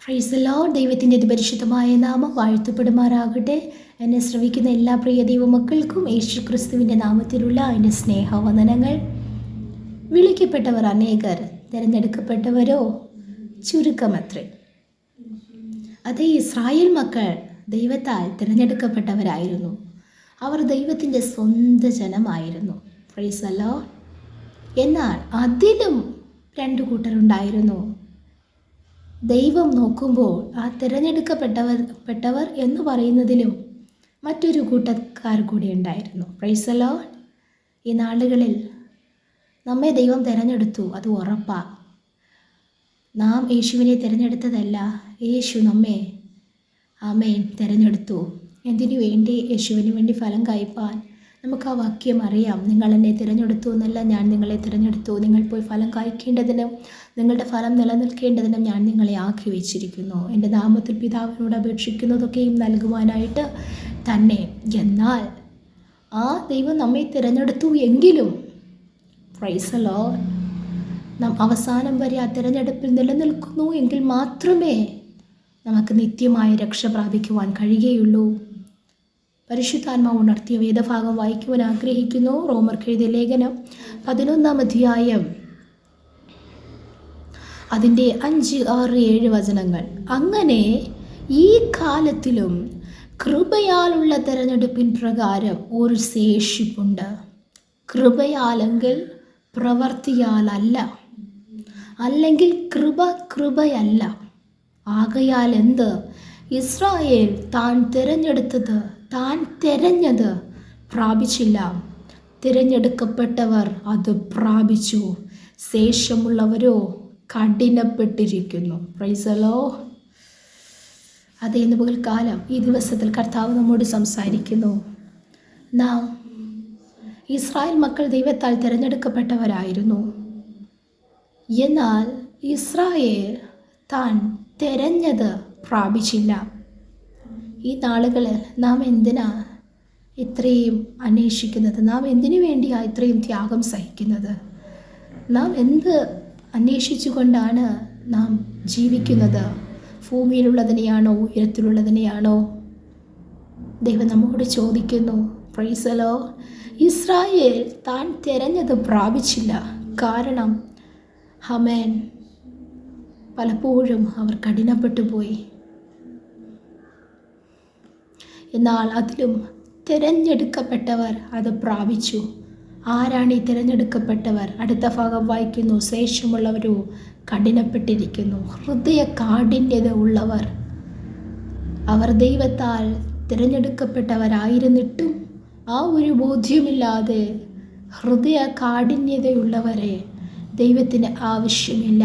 Price the Lord. ദൈവത്തിൻ്റെ പരിശുദ്ധമായ നാമം വാഴ്ത്തപ്പെടുമാറാകട്ടെ. എന്നെ ശ്രവിക്കുന്ന എല്ലാ പ്രിയ ദൈവമക്കൾക്കും യേശു ക്രിസ്തുവിൻ്റെ നാമത്തിലുള്ള എൻ്റെ സ്നേഹവന്ദനങ്ങൾ. വിളിക്കപ്പെട്ടവർ അനേകർ, തിരഞ്ഞെടുക്കപ്പെട്ടവരോ ചുരുക്കമത്രേ. അതേ, ഇസ്രായേൽ മക്കൾ ദൈവത്താൽ തിരഞ്ഞെടുക്കപ്പെട്ടവരായിരുന്നു. അവർ ദൈവത്തിൻ്റെ സ്വന്തം ജനമായിരുന്നു. Price the Lord. എന്നാൽ അതിലും രണ്ടു കൂട്ടരുണ്ടായിരുന്നു. ദൈവം നോക്കുമ്പോൾ ആ തിരഞ്ഞെടുക്കപ്പെട്ടവർ എന്ന് പറയുന്നതിലും മറ്റൊരു കൂട്ടക്കാർ കൂടി ഉണ്ടായിരുന്നു. Price the lord. ഈ നാളുകളിൽ നമ്മെ ദൈവം തിരഞ്ഞെടുത്തു, അത് ഉറപ്പാ. നാം യേശുവിനെ തിരഞ്ഞെടുത്തതല്ല, യേശു നമ്മെ തിരഞ്ഞെടുത്തു. എന്തിനു വേണ്ടി? യേശുവിന് വേണ്ടി ഫലം കായ്പാൻ. നമുക്ക് ആ വാക്യം അറിയാം. നിങ്ങൾ എന്നെ തിരഞ്ഞെടുത്തു എന്നല്ല, ഞാൻ നിങ്ങളെ തിരഞ്ഞെടുത്തു. നിങ്ങൾ പോയി ഫലം കായ്ക്കേണ്ടതിനും നിങ്ങളുടെ ഫലം നിലനിൽക്കേണ്ടതിനും ഞാൻ നിങ്ങളെ ആക്കി വെച്ചിരിക്കുന്നു. എൻ്റെ നാമത്തിൽ പിതാവിനോട് അപേക്ഷിക്കുന്നതൊക്കെയും നൽകുവാനായിട്ട് തന്നെ. എന്നാൽ ആ ദൈവം നമ്മെ തിരഞ്ഞെടുത്തു എങ്കിലും പ്രൈസ് ദി ലോർഡ്, നാം അവസാനം വരെ ആ തിരഞ്ഞെടുപ്പിൽ നിലനിൽക്കുന്നു എങ്കിൽ മാത്രമേ നമുക്ക് നിത്യമായ രക്ഷ പ്രാപിക്കുവാൻ കഴിയുകയുള്ളൂ. പരിശുദ്ധാത്മാവ് ഉണർത്തിയ വേദഭാഗം വായിക്കുവാൻ ആഗ്രഹിക്കുന്നു. റോമർക്ക് എഴുതിയ ലേഖനം 11-ാം അധ്യായം അതിൻ്റെ 5, 6, 7 വചനങ്ങൾ. അങ്ങനെ ഈ കാലത്തിലും കൃപയാലുള്ള തിരഞ്ഞെടുപ്പിൻ പ്രകാരം ഒരു ശേഷിപ്പുണ്ട്. കൃപയാലെങ്കിൽ പ്രവർത്തിയാലല്ല, അല്ലെങ്കിൽ കൃപയല്ല. ആകയാൽ എന്ത്? ഇസ്രായേൽ താൻ തിരഞ്ഞത് പ്രാപിച്ചില്ല, തിരഞ്ഞെടുക്കപ്പെട്ടവർ അത് പ്രാപിച്ചു. ശേഷമുള്ളവരോ കഠിനപ്പെട്ടിരിക്കുന്നു. Praise the lord. അതേ, ഇന്ന് പകൽക്കാലം ഈ ദിവസത്തിൽ കർത്താവ് നമ്മോട് സംസാരിക്കുന്നു. നാം ഇസ്രായേൽ മക്കൾ ദൈവത്താൽ തിരഞ്ഞെടുക്കപ്പെട്ടവരായിരുന്നു. എന്നാൽ ഇസ്രായേൽ താൻ തിരഞ്ഞത് പ്രാപിച്ചില്ല. ഈ നാളുകളിൽ നാം എന്തിനാ ഇത്രയും അന്വേഷിക്കുന്നത്? നാം എന്തിനു വേണ്ടിയാണ് ഇത്രയും ത്യാഗം സഹിക്കുന്നത്? നാം എന്ത് അന്വേഷിച്ചുകൊണ്ടാണ് നാം ജീവിക്കുന്നത്? ഭൂമിയിലുള്ളതിനെയാണോ ഉയരത്തിലുള്ളതിനെയാണോ? ദൈവം നമ്മോട് ചോദിക്കുന്നു. Price the Lord. ഇസ്രായേൽ താൻ തിരഞ്ഞത് പ്രാപിച്ചില്ല. കാരണം പലപ്പോഴും അവർ കഠിനപ്പെട്ടു പോയി. എന്നാൽ അതിലും തിരഞ്ഞെടുക്കപ്പെട്ടവർ അത് പ്രാപിച്ചു. ആരാണ് ഈ തിരഞ്ഞെടുക്കപ്പെട്ടവർ? അടുത്ത ഭാഗം വായിക്കുന്നു. ശേഷമുള്ളവരോ കഠിനപ്പെട്ടിരിക്കുന്നു. ഹൃദയ കാഠിന്യത ഉള്ളവർ. അവർ ദൈവത്താൽ തിരഞ്ഞെടുക്കപ്പെട്ടവരായിരുന്നിട്ടും ആ ഒരു ബോധ്യമില്ലാതെ ഹൃദയ കാഠിന്യതയുള്ളവരെ ദൈവത്തിന് ആവശ്യമില്ല.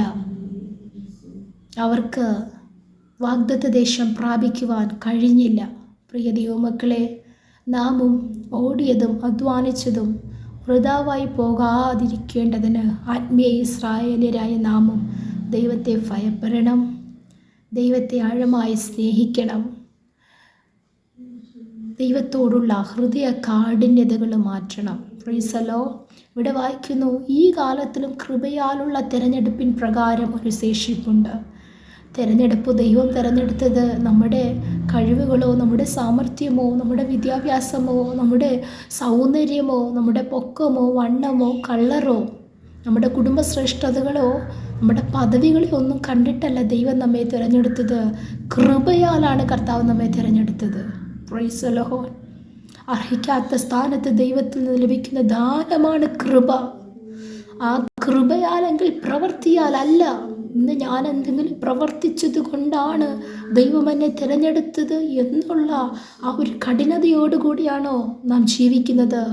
അവർക്ക് വാഗ്ദത്ത ദേശം പ്രാപിക്കുവാൻ കഴിഞ്ഞില്ല. പ്രിയ ദൈവമക്കളെ, നാമും ഓടിയതും അധ്വാനിച്ചതും വൃഥാവായി പോകാതിരിക്കേണ്ടതിന് ആത്മീയ ഇസ്രായേലരായ നാമും ദൈവത്തെ ഭയപ്പെടണം, ദൈവത്തെ ആഴമായി സ്നേഹിക്കണം. ദൈവത്തോടുള്ള ഹൃദയ കാഠിന്യതകൾ മാറ്റണം. Price the Lord. ഇവിടെ വായിക്കുന്നു, ഈ കാലത്തിലും കൃപയാലുള്ള തിരഞ്ഞെടുപ്പിൻ പ്രകാരം ഒരു ശേഷിപ്പുണ്ട്. തിരഞ്ഞെടുപ്പ് ദൈവം തിരഞ്ഞെടുത്തത് നമ്മുടെ കഴിവുകളോ നമ്മുടെ സാമർഥ്യമോ നമ്മുടെ വിദ്യാഭ്യാസമോ നമ്മുടെ സൗന്ദര്യമോ നമ്മുടെ പൊക്കമോ വണ്ണമോ കളറോ നമ്മുടെ കുടുംബശ്രേഷ്ഠതകളോ നമ്മുടെ പദവികളോ ഒന്നും കണ്ടിട്ടല്ല ദൈവം നമ്മെ തിരഞ്ഞെടുത്തത്. കൃപയാലാണ് കർത്താവ് നമ്മെ തിരഞ്ഞെടുത്തത്. Price the Lord. അർഹിക്കാത്ത സ്ഥാനത്ത് ദൈവത്തിൽ നിന്ന് ലഭിക്കുന്ന ദാനമാണ് കൃപ. ആ കൃപയാലെങ്കിൽ പ്രവർത്തിയാലല്ല. ഇന്ന് ഞാൻ എന്തെങ്കിലും പ്രവർത്തിച്ചത് കൊണ്ടാണ് ദൈവം എന്നെ തിരഞ്ഞെടുത്തത് എന്നുള്ള ആ ഒരു കഠിനതയോടുകൂടിയാണോ നാം ജീവിക്കുന്നത്?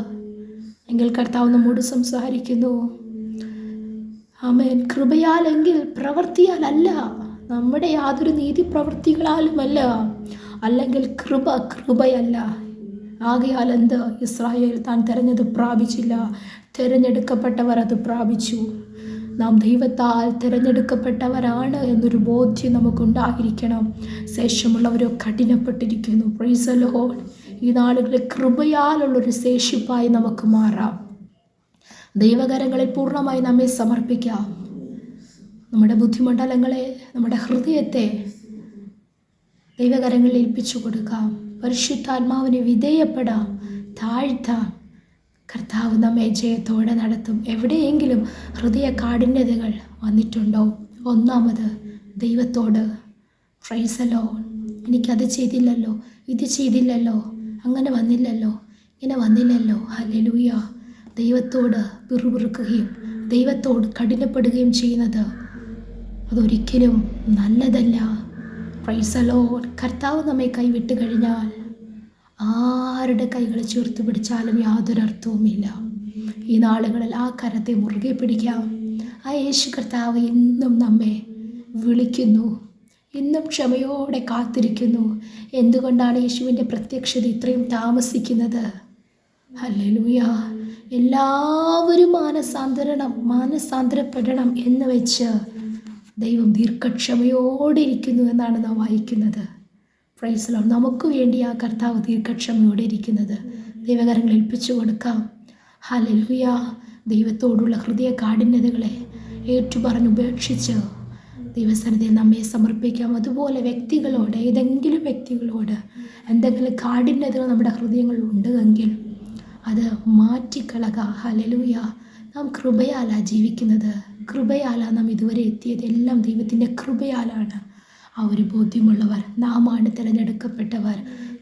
എങ്കിൽ കർത്താവ് നമ്മോട് സംസാരിക്കുന്നു. കൃപയാലെങ്കിൽ പ്രവർത്തിയാലല്ല, നമ്മുടെ യാതൊരു നീതി പ്രവൃത്തികളാലുമല്ല, അല്ലെങ്കിൽ കൃപയല്ല. ആകയാൽ എന്ത്? ഇസ്രായേൽ താൻ തിരഞ്ഞത് പ്രാപിച്ചില്ല, തിരഞ്ഞെടുക്കപ്പെട്ടവർ അത് പ്രാപിച്ചു. നാം ദൈവത്താൽ തിരഞ്ഞെടുക്കപ്പെട്ടവരാണ് എന്നൊരു ബോധ്യം നമുക്കുണ്ടായിരിക്കണം. ശേഷമുള്ളവരോ കഠിനപ്പെട്ടിരിക്കുന്നു. Praise the lord. ഈ നാളുകളിൽ കൃപയാലുള്ളൊരു ശേഷിപ്പായി നമുക്ക് മാറാം. ദൈവകരങ്ങളിൽ പൂർണ്ണമായി നമ്മെ സമർപ്പിക്കാം. നമ്മുടെ ബുദ്ധിമണ്ഡലങ്ങളെ, നമ്മുടെ ഹൃദയത്തെ ദൈവകരങ്ങളിൽ ഏൽപ്പിച്ചു കൊടുക്കാം. പരിശുദ്ധാത്മാവിന് വിധേയപ്പെടാം, താഴ്ത്താം. കർത്താവ് നമ്മെ ജയത്തോടെ നടത്തും. എവിടെയെങ്കിലും ഹൃദയ കാഠിന്യതകൾ വന്നിട്ടുണ്ടോ? ഒന്നാമത് ദൈവത്തോട് പ്രൈസ് ദി ലോർഡ്, എനിക്കത് ചെയ്തില്ലല്ലോ, ഇത് ചെയ്തില്ലല്ലോ, അങ്ങനെ വന്നില്ലല്ലോ, ഇങ്ങനെ വന്നില്ലല്ലോ. ഹല്ലേലൂയ. ദൈവത്തോട് പിറുപിറുക്കുകയും ദൈവത്തോട് കഠിനപ്പെടുകയും ചെയ്യുന്നത് അതൊരിക്കലും നല്ലതല്ല. Price the Lord. കർത്താവ് നമ്മെ കൈവിട്ട് കഴിഞ്ഞാൽ ആരുടെ കൈകൾ ചേർത്ത് പിടിച്ചാലും യാതൊരർത്ഥവുമില്ല. ഈ നാളുകളിൽ ആ കരത്തെ മുറുകെ പിടിക്കാം. ആ യേശു കർത്താവ് ഇന്നും നമ്മെ വിളിക്കുന്നു, ഇന്നും ക്ഷമയോടെ കാത്തിരിക്കുന്നു. എന്തുകൊണ്ടാണ് യേശുവിൻ്റെ പ്രത്യക്ഷത ഇത്രയും താമസിക്കുന്നത്? ഹല്ലേലൂയ. എല്ലാവരും മാനസാന്തരപ്പെടണം എന്ന് വെച്ച് ദൈവം ദീർഘക്ഷമയോടെ ഇരിക്കുന്നു എന്നാണ് നാം വായിക്കുന്നത്. Price the Lord. നമുക്ക് വേണ്ടി ആ കർത്താവ് ദീർഘക്ഷമയോടെ ഇരിക്കുന്നത്. ദൈവകരങ്ങൾ ഏൽപ്പിച്ചു കൊടുക്കാം. ഹല്ലേലൂയ. ദൈവത്തോടുള്ള ഹൃദയ കാഠിന്യതകളെ ഏറ്റുപറഞ്ഞ് ഉപേക്ഷിച്ച് ദൈവസന്നിധിയിൽ നമ്മെ സമർപ്പിക്കാം. അതുപോലെ വ്യക്തികളോട്, ഏതെങ്കിലും വ്യക്തികളോട് എന്തെങ്കിലും കാഠിന്യതകൾ നമ്മുടെ ഹൃദയങ്ങളിൽ ഉണ്ടെങ്കിൽ അത് മാറ്റിക്കളക. ഹല്ലേലൂയ. നാം കൃപയാലാണ് ജീവിക്കുന്നത്, കൃപയാലാണ് നാം ഇതുവരെ എത്തിയത്. എല്ലാം ദൈവത്തിൻ്റെ കൃപയാലാണ്. ആ ഒരു ബോധ്യമുള്ളവർ, നാമാണ് തിരഞ്ഞെടുക്കപ്പെട്ടവർ,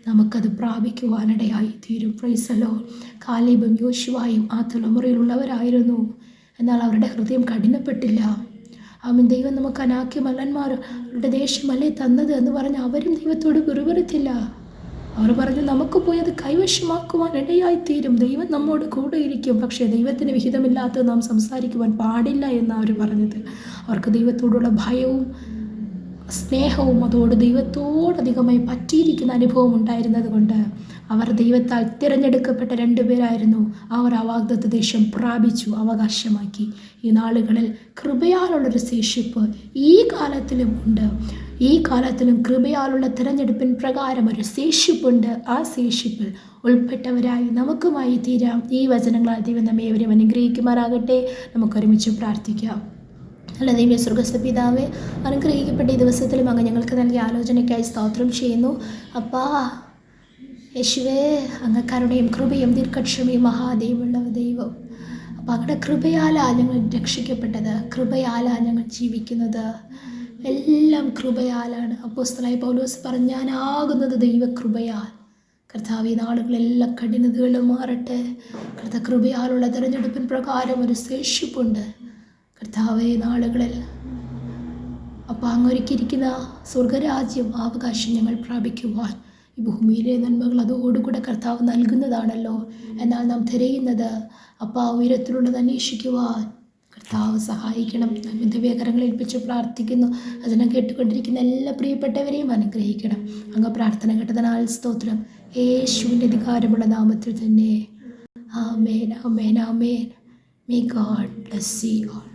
നമുക്കത് പ്രാപിക്കുവാനിടയായി തീരും. Praise the lord. കാലേബും യോശുവയും ആ തലമുറയിലുള്ളവരായിരുന്നു. എന്നാൽ അവരുടെ ഹൃദയം കഠിനപ്പെട്ടില്ല. അവൻ ദൈവം നമുക്ക് അനാക്യ മല്ലന്മാരുടെ ദേശമല്ലേ തന്നത് എന്ന് പറഞ്ഞ് അവരും ദൈവത്തോട് പിറുപിറുത്തില്ല. അവർ പറഞ്ഞു, നമുക്ക് പോയി അത് കൈവശമാക്കുവാൻ ഇടയായിത്തീരും, ദൈവം നമ്മോട് കൂടെ ഇരിക്കും. പക്ഷേ ദൈവത്തിന് വിഹിതമില്ലാത്തത് നാം സംസാരിക്കുവാൻ പാടില്ല എന്നാണ് അവർ പറഞ്ഞത്. അവർക്ക് ദൈവത്തോടുള്ള ഭയവും സ്നേഹവും അതോട് ദൈവത്തോടധികമായി പറ്റിയിരിക്കുന്ന അനുഭവം ഉണ്ടായിരുന്നത് കൊണ്ട് അവർ ദൈവത്താൽ തിരഞ്ഞെടുക്കപ്പെട്ട 2 പേരായിരുന്നു. അവർ ആ വാഗ്ദത്ത ദേശം പ്രാപിച്ചു, അവകാശമാക്കി. ഈ നാളുകളിൽ കൃപയാലുള്ളൊരു ശേഷിപ്പ് ഈ കാലത്തിലും ഉണ്ട്. ഈ കാലത്തിലും കൃപയാലുള്ള തിരഞ്ഞെടുപ്പിൻ പ്രകാരം ഒരു ശേഷിപ്പുണ്ട്. ആ ശേഷിപ്പിൽ ഉൾപ്പെട്ടവരായി നമുക്കുമായി തീരാം. ഈ വചനങ്ങളാൽ ദൈവം നമ്മെ ഏവരെയും അനുഗ്രഹിക്കുമാറാകട്ടെ. നമുക്കൊരുമിച്ച് പ്രാർത്ഥിക്കാം. നല്ല ദൈവ സ്വർഗ്ഗസ്ഥ പിതാവേ, അനുഗ്രഹിക്കപ്പെട്ട ഈ ദിവസത്തിലും അങ്ങ് ഞങ്ങൾക്ക് നൽകിയ ആലോചനയ്ക്കായി സ്തോത്രം ചെയ്യുന്നു. അപ്പാ യേശുവേ, അങ്ങ് കരുണയും കൃപയും ദീർഘക്ഷമയും മഹാദൈവമുള്ള ദൈവം. അപ്പം അങ്ങയുടെ കൃപയാലാണ് ഞങ്ങൾ രക്ഷിക്കപ്പെട്ടത്, കൃപയാലാണ് ഞങ്ങൾ ജീവിക്കുന്നത്. എല്ലാം കൃപയാലാണ്. അപ്പോസ്തലനായ പൗലോസ് പറഞ്ഞാനാകുന്നത് ദൈവകൃപയാൽ. കർത്താവ്, ഈ നാളുകളെല്ലാം കഠിനതകളും മാറട്ടെ. കർത്താവ്, കൃപയാലുള്ള തിരഞ്ഞെടുപ്പിൻ പ്രകാരം ഒരു ശേഷിപ്പുണ്ട്. കർത്താവേ, നാളുകളിൽ അപ്പം അങ്ങൊരുക്കിയിരിക്കുന്ന സ്വർഗരാജ്യം അവകാശം ഞങ്ങൾ പ്രാപിക്കുവാൻ ഈ ഭൂമിയിലെ നന്മകൾ അതോടുകൂടെ കർത്താവ് നൽകുന്നതാണല്ലോ. എന്നാൽ നാം തിരയുന്നത് അപ്പം ആ ഉയരത്തിലുള്ളത് അന്വേഷിക്കുവാൻ കർത്താവ് സഹായിക്കണം. ദിവ്യകരങ്ങൾ ഏൽപ്പിച്ച് പ്രാർത്ഥിക്കുന്നു. അതിനെ കേട്ടുകൊണ്ടിരിക്കുന്ന എല്ലാ പ്രിയപ്പെട്ടവരെയും അനുഗ്രഹിക്കണം. അങ്ങ് പ്രാർത്ഥന കേട്ടതിനാൽ സ്തോത്രം. യേശുവിൻ്റെ അധികാരമുള്ള നാമത്തിൽ തന്നെ. ആമേൻ, ആമേൻ, ആമേൻ. May God bless you all.